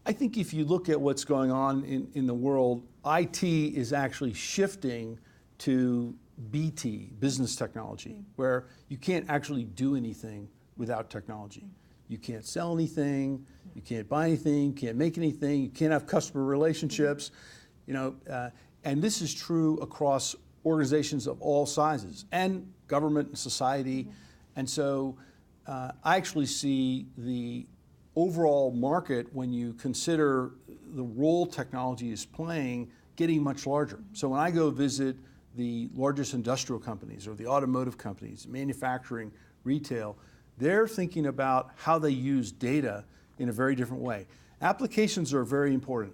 I think if you look at what's going on in the world, IT is actually shifting to BT, business technology, where you can't actually do anything without technology. You can't sell anything, you can't buy anything, you can't make anything, you can't have customer relationships, and this is true across organizations of all sizes and government and society. And so I actually see the overall market, when you consider the role technology is playing, getting much larger. So when I go visit the largest industrial companies or the automotive companies, manufacturing, retail, they're thinking about how they use data in a very different way. Applications are very important,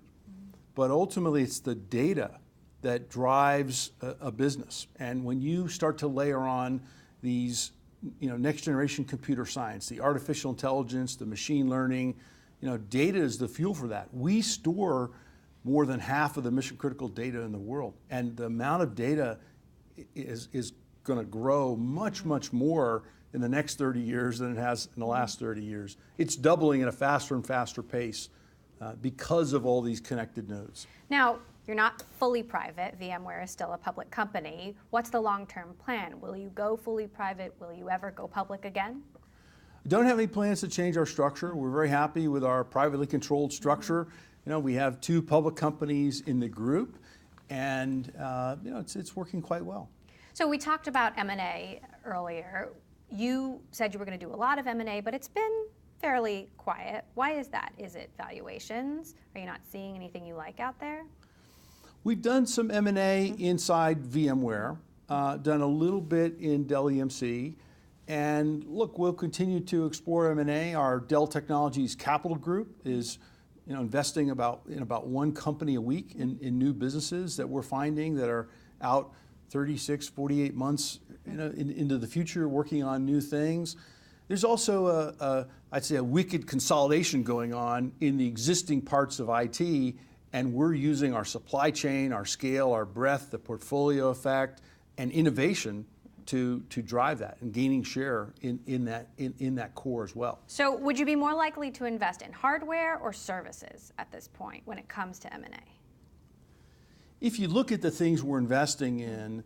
but ultimately it's the data that drives a business. And when you start to layer on these next generation computer science, the artificial intelligence, the machine learning, data is the fuel for that. We store more than half of the mission critical data in the world. And the amount of data is going to grow much, much more in the next 30 years than it has in the last 30 years. It's doubling at a faster and faster pace because of all these connected nodes. Now, you're not fully private. VMware is still a public company. What's the long-term plan? Will you go fully private? Will you ever go public again? Don't have any plans to change our structure. We're very happy with our privately controlled structure. We have 2 public companies in the group, and it's working quite well. So we talked about M&A earlier. You said you were going to do a lot of M&A, but it's been fairly quiet. Why is that? Is it valuations? Are you not seeing anything you like out there? We've done some M&A inside VMware, done a little bit in Dell EMC, and look, we'll continue to explore M&A. Our Dell Technologies Capital Group is investing in about 1 company a week in new businesses that we're finding that are out 36, 48 months into the future, working on new things. There's also I'd say a wicked consolidation going on in the existing parts of IT, and we're using our supply chain, our scale, our breadth, the portfolio effect, and innovation to drive that and gaining share in that core as well. So would you be more likely to invest in hardware or services at this point when it comes to M&A? If you look at the things we're investing in,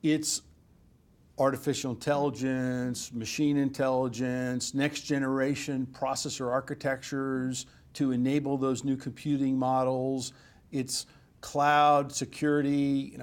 it's artificial intelligence, machine intelligence, next generation processor architectures to enable those new computing models. It's cloud security,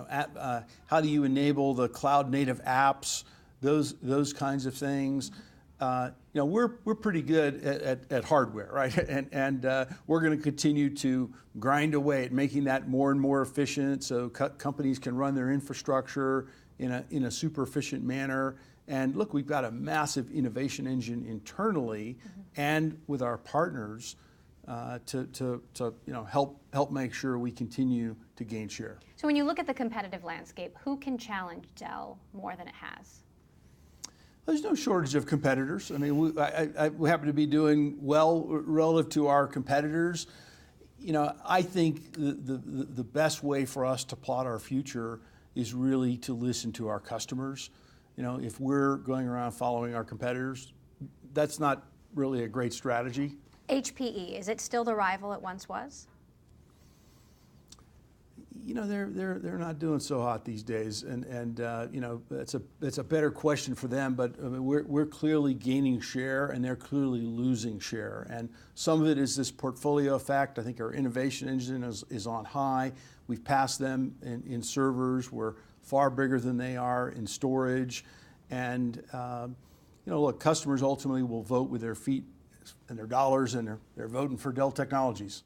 how do you enable the cloud native apps, those kinds of things. We're pretty good at hardware, right? And we're going to continue to grind away at making that more and more efficient so companies can run their infrastructure in a super efficient manner. And look, we've got a massive innovation engine internally and with our partners to help make sure we continue to gain share. So when you look at the competitive landscape, who can challenge Dell more than it has? There's no shortage of competitors. I mean, we happen to be doing well relative to our competitors. I think the best way for us to plot our future is really to listen to our customers. If we're going around following our competitors, that's not really a great strategy. HPE, is it still the rival it once was? They're not doing so hot these days, and that's a better question for them. But I mean, we're clearly gaining share, and they're clearly losing share. And some of it is this portfolio effect. I think our innovation engine is on high. We've passed them in servers. We're far bigger than they are in storage. And look, customers ultimately will vote with their feet and their dollars, and they're voting for Dell Technologies.